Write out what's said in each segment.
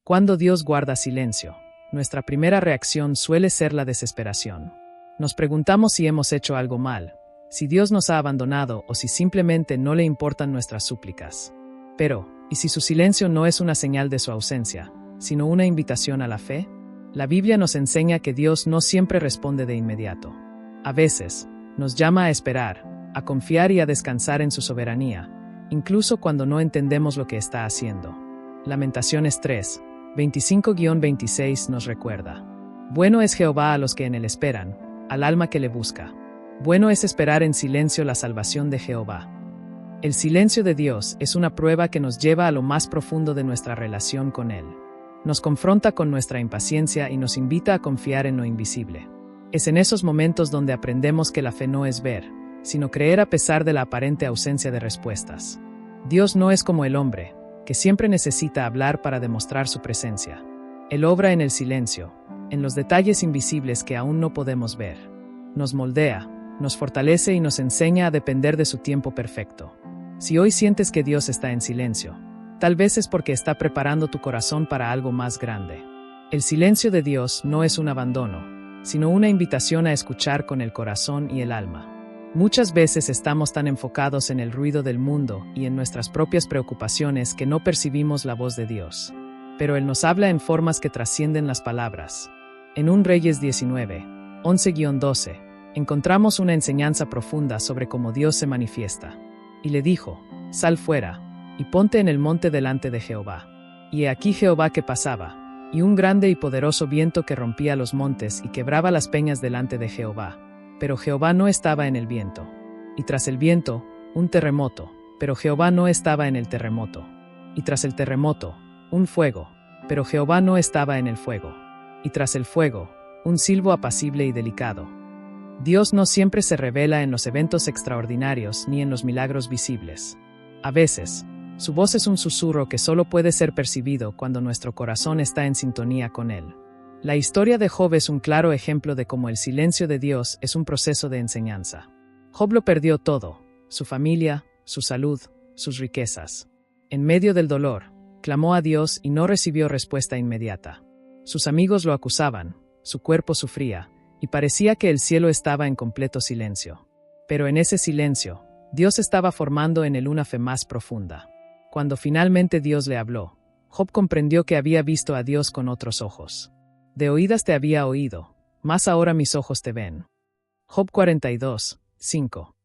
Cuando Dios guarda silencio, nuestra primera reacción suele ser la desesperación. Nos preguntamos si hemos hecho algo mal, si Dios nos ha abandonado o si simplemente no le importan nuestras súplicas. Pero, ¿y si su silencio no es una señal de su ausencia, sino una invitación a la fe? La Biblia nos enseña que Dios no siempre responde de inmediato. A veces, nos llama a esperar, a confiar y a descansar en su soberanía, incluso cuando no entendemos lo que está haciendo. Lamentaciones 3, 25-26 nos recuerda: bueno es Jehová a los que en él esperan, al alma que le busca. Bueno es esperar en silencio la salvación de Jehová. El silencio de Dios es una prueba que nos lleva a lo más profundo de nuestra relación con Él. Nos confronta con nuestra impaciencia y nos invita a confiar en lo invisible. Es en esos momentos donde aprendemos que la fe no es ver, sino creer a pesar de la aparente ausencia de respuestas. Dios no es como el hombre, que siempre necesita hablar para demostrar su presencia. Él obra en el silencio, en los detalles invisibles que aún no podemos ver. Nos moldea, nos fortalece y nos enseña a depender de su tiempo perfecto. Si hoy sientes que Dios está en silencio, tal vez es porque está preparando tu corazón para algo más grande. El silencio de Dios no es un abandono, sino una invitación a escuchar con el corazón y el alma. Muchas veces estamos tan enfocados en el ruido del mundo y en nuestras propias preocupaciones que no percibimos la voz de Dios. Pero Él nos habla en formas que trascienden las palabras. En 1 Reyes 19, 11-12, encontramos una enseñanza profunda sobre cómo Dios se manifiesta. Y le dijo: sal fuera, y ponte en el monte delante de Jehová. Y he aquí Jehová que pasaba, y un grande y poderoso viento que rompía los montes y quebraba las peñas delante de Jehová. Pero Jehová no estaba en el viento. Y tras el viento, un terremoto, pero Jehová no estaba en el terremoto. Y tras el terremoto, un fuego, pero Jehová no estaba en el fuego. Y tras el fuego, un silbo apacible y delicado. Dios no siempre se revela en los eventos extraordinarios ni en los milagros visibles. A veces, su voz es un susurro que solo puede ser percibido cuando nuestro corazón está en sintonía con Él. La historia de Job es un claro ejemplo de cómo el silencio de Dios es un proceso de enseñanza. Job lo perdió todo: su familia, su salud, sus riquezas. En medio del dolor, clamó a Dios y no recibió respuesta inmediata. Sus amigos lo acusaban, su cuerpo sufría, y parecía que el cielo estaba en completo silencio. Pero en ese silencio, Dios estaba formando en él una fe más profunda. Cuando finalmente Dios le habló, Job comprendió que había visto a Dios con otros ojos. De oídas te había oído, mas ahora mis ojos te ven. Job 42, 5.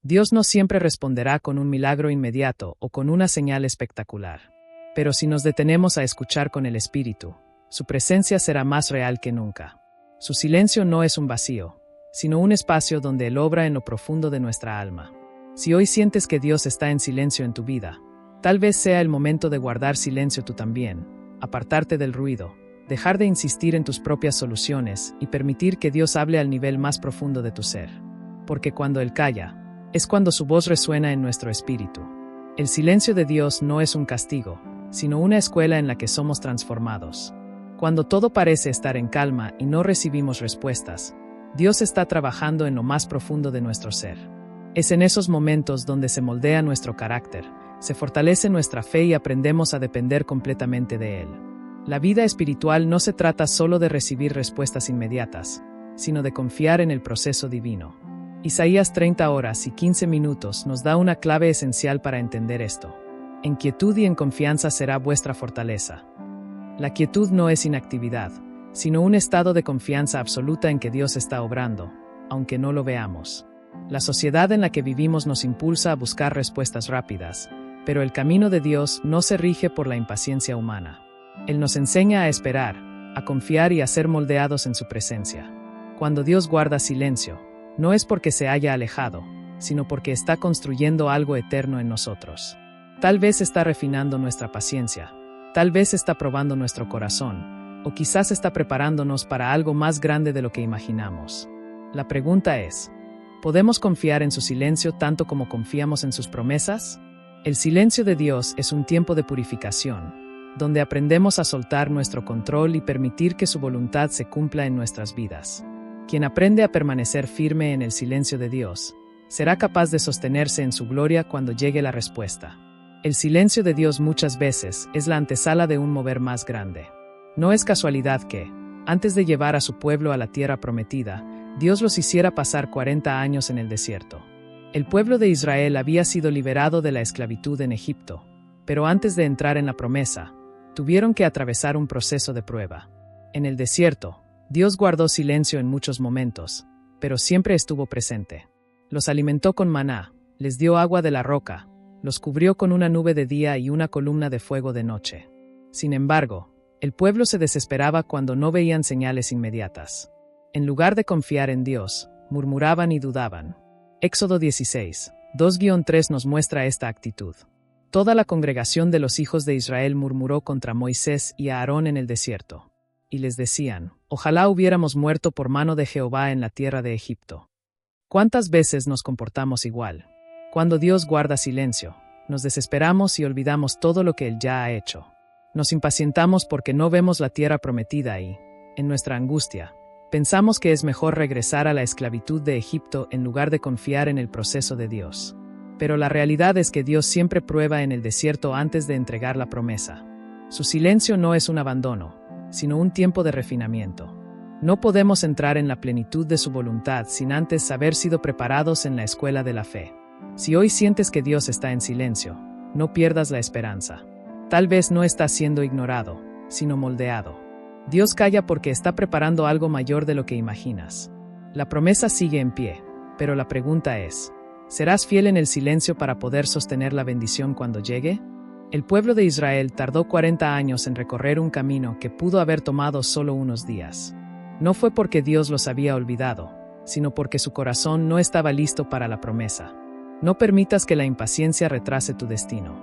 Dios no siempre responderá con un milagro inmediato o con una señal espectacular. Pero si nos detenemos a escuchar con el Espíritu, su presencia será más real que nunca. Su silencio no es un vacío, sino un espacio donde Él obra en lo profundo de nuestra alma. Si hoy sientes que Dios está en silencio en tu vida, tal vez sea el momento de guardar silencio tú también, apartarte del ruido, dejar de insistir en tus propias soluciones y permitir que Dios hable al nivel más profundo de tu ser. Porque cuando Él calla, es cuando su voz resuena en nuestro espíritu. El silencio de Dios no es un castigo, sino una escuela en la que somos transformados. Cuando todo parece estar en calma y no recibimos respuestas, Dios está trabajando en lo más profundo de nuestro ser. Es en esos momentos donde se moldea nuestro carácter, se fortalece nuestra fe y aprendemos a depender completamente de Él. La vida espiritual no se trata solo de recibir respuestas inmediatas, sino de confiar en el proceso divino. Isaías 30 horas y 15 minutos nos da una clave esencial para entender esto. En quietud y en confianza será vuestra fortaleza. La quietud no es inactividad, sino un estado de confianza absoluta en que Dios está obrando, aunque no lo veamos. La sociedad en la que vivimos nos impulsa a buscar respuestas rápidas, pero el camino de Dios no se rige por la impaciencia humana. Él nos enseña a esperar, a confiar y a ser moldeados en su presencia. Cuando Dios guarda silencio, no es porque se haya alejado, sino porque está construyendo algo eterno en nosotros. Tal vez está refinando nuestra paciencia, tal vez está probando nuestro corazón, o quizás está preparándonos para algo más grande de lo que imaginamos. La pregunta es: ¿podemos confiar en su silencio tanto como confiamos en sus promesas? El silencio de Dios es un tiempo de purificación, donde aprendemos a soltar nuestro control y permitir que su voluntad se cumpla en nuestras vidas. Quien aprende a permanecer firme en el silencio de Dios, será capaz de sostenerse en su gloria cuando llegue la respuesta. El silencio de Dios muchas veces es la antesala de un mover más grande. No es casualidad que, antes de llevar a su pueblo a la tierra prometida, Dios los hiciera pasar 40 años en el desierto. El pueblo de Israel había sido liberado de la esclavitud en Egipto, pero antes de entrar en la promesa, tuvieron que atravesar un proceso de prueba. En el desierto, Dios guardó silencio en muchos momentos, pero siempre estuvo presente. Los alimentó con maná, les dio agua de la roca, los cubrió con una nube de día y una columna de fuego de noche. Sin embargo, el pueblo se desesperaba cuando no veían señales inmediatas. En lugar de confiar en Dios, murmuraban y dudaban. Éxodo 16, 2-3 nos muestra esta actitud. Toda la congregación de los hijos de Israel murmuró contra Moisés y a Aarón en el desierto. Y les decían, ojalá hubiéramos muerto por mano de Jehová en la tierra de Egipto. ¿Cuántas veces nos comportamos igual? Cuando Dios guarda silencio, nos desesperamos y olvidamos todo lo que Él ya ha hecho. Nos impacientamos porque no vemos la tierra prometida y, en nuestra angustia, pensamos que es mejor regresar a la esclavitud de Egipto en lugar de confiar en el proceso de Dios. Pero la realidad es que Dios siempre prueba en el desierto antes de entregar la promesa. Su silencio no es un abandono, sino un tiempo de refinamiento. No podemos entrar en la plenitud de su voluntad sin antes haber sido preparados en la escuela de la fe. Si hoy sientes que Dios está en silencio, no pierdas la esperanza. Tal vez no está siendo ignorado, sino moldeado. Dios calla porque está preparando algo mayor de lo que imaginas. La promesa sigue en pie, pero la pregunta es, ¿serás fiel en el silencio para poder sostener la bendición cuando llegue? El pueblo de Israel tardó 40 años en recorrer un camino que pudo haber tomado solo unos días. No fue porque Dios los había olvidado, sino porque su corazón no estaba listo para la promesa. No permitas que la impaciencia retrase tu destino.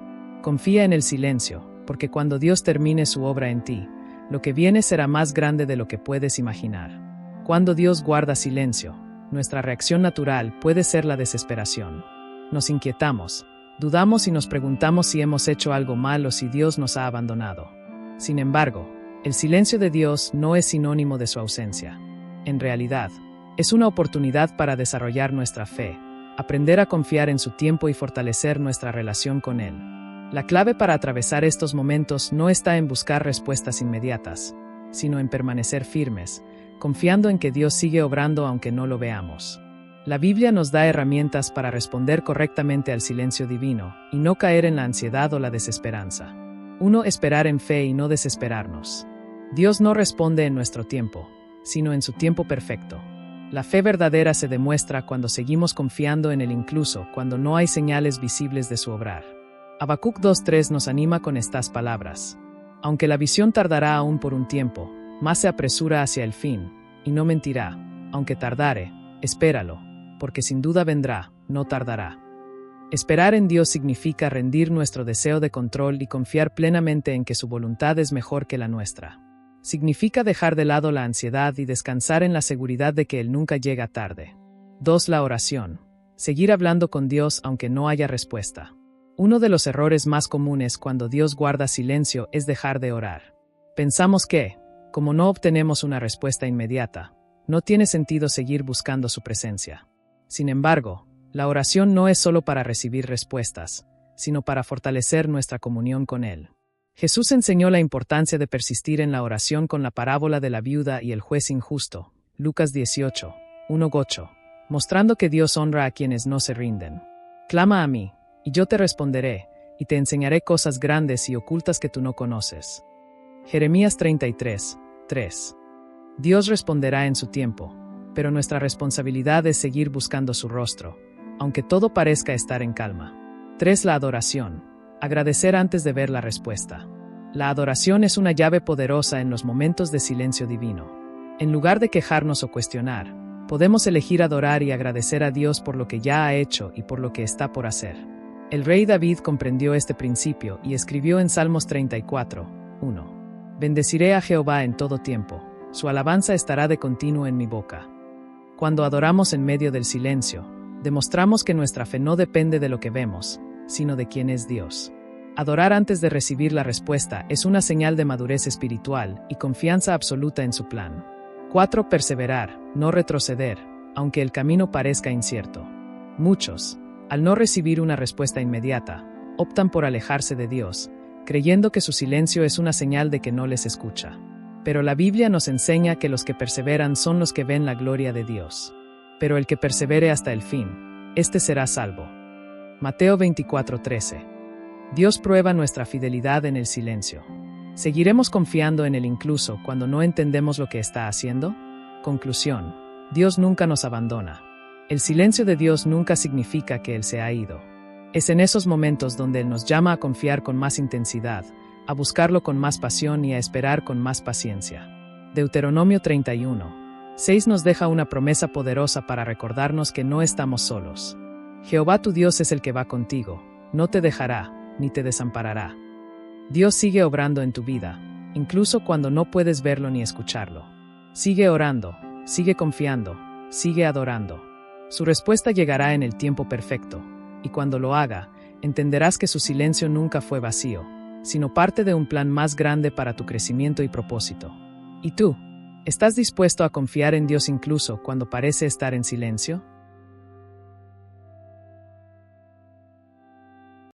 Confía en el silencio, porque cuando Dios termine su obra en ti, lo que viene será más grande de lo que puedes imaginar. Cuando Dios guarda silencio, nuestra reacción natural puede ser la desesperación. Nos inquietamos, dudamos y nos preguntamos si hemos hecho algo mal o si Dios nos ha abandonado. Sin embargo, el silencio de Dios no es sinónimo de su ausencia. En realidad, es una oportunidad para desarrollar nuestra fe, aprender a confiar en su tiempo y fortalecer nuestra relación con Él. La clave para atravesar estos momentos no está en buscar respuestas inmediatas, sino en permanecer firmes, confiando en que Dios sigue obrando aunque no lo veamos. La Biblia nos da herramientas para responder correctamente al silencio divino y no caer en la ansiedad o la desesperanza. 1. Esperar en fe y no desesperarnos. Dios no responde en nuestro tiempo, sino en su tiempo perfecto. La fe verdadera se demuestra cuando seguimos confiando en Él incluso cuando no hay señales visibles de su obrar. Habacuc 2:3 nos anima con estas palabras. Aunque la visión tardará aún por un tiempo, más se apresura hacia el fin, y no mentirá. Aunque tardare, espéralo, porque sin duda vendrá, no tardará. Esperar en Dios significa rendir nuestro deseo de control y confiar plenamente en que su voluntad es mejor que la nuestra. Significa dejar de lado la ansiedad y descansar en la seguridad de que Él nunca llega tarde. 2. La oración. Seguir hablando con Dios aunque no haya respuesta. Uno de los errores más comunes cuando Dios guarda silencio es dejar de orar. Pensamos que, como no obtenemos una respuesta inmediata, no tiene sentido seguir buscando su presencia. Sin embargo, la oración no es solo para recibir respuestas, sino para fortalecer nuestra comunión con Él. Jesús enseñó la importancia de persistir en la oración con la parábola de la viuda y el juez injusto, Lucas 18, 1-8, mostrando que Dios honra a quienes no se rinden. Clama a mí, y yo te responderé, y te enseñaré cosas grandes y ocultas que tú no conoces. Jeremías 33, 3. Dios responderá en su tiempo, pero nuestra responsabilidad es seguir buscando su rostro, aunque todo parezca estar en calma. 3. La adoración. Agradecer antes de ver la respuesta. La adoración es una llave poderosa en los momentos de silencio divino. En lugar de quejarnos o cuestionar, podemos elegir adorar y agradecer a Dios por lo que ya ha hecho y por lo que está por hacer. El rey David comprendió este principio y escribió en Salmos 34, 1. Bendeciré a Jehová en todo tiempo, su alabanza estará de continuo en mi boca. Cuando adoramos en medio del silencio, demostramos que nuestra fe no depende de lo que vemos, sino de quién es Dios. Adorar antes de recibir la respuesta es una señal de madurez espiritual y confianza absoluta en su plan. 4. Perseverar, no retroceder, aunque el camino parezca incierto. Muchos, al no recibir una respuesta inmediata, optan por alejarse de Dios, creyendo que su silencio es una señal de que no les escucha. Pero la Biblia nos enseña que los que perseveran son los que ven la gloria de Dios. Pero el que persevere hasta el fin, éste será salvo. Mateo 24:13. Dios prueba nuestra fidelidad en el silencio. ¿Seguiremos confiando en Él incluso cuando no entendemos lo que está haciendo? Conclusión: Dios nunca nos abandona. El silencio de Dios nunca significa que Él se ha ido. Es en esos momentos donde Él nos llama a confiar con más intensidad, a buscarlo con más pasión y a esperar con más paciencia. Deuteronomio 31:6 nos deja una promesa poderosa para recordarnos que no estamos solos. Jehová tu Dios es el que va contigo, no te dejará, ni te desamparará. Dios sigue obrando en tu vida, incluso cuando no puedes verlo ni escucharlo. Sigue orando, sigue confiando, sigue adorando. Su respuesta llegará en el tiempo perfecto, y cuando lo haga, entenderás que su silencio nunca fue vacío, sino parte de un plan más grande para tu crecimiento y propósito. ¿Y tú? ¿Estás dispuesto a confiar en Dios incluso cuando parece estar en silencio?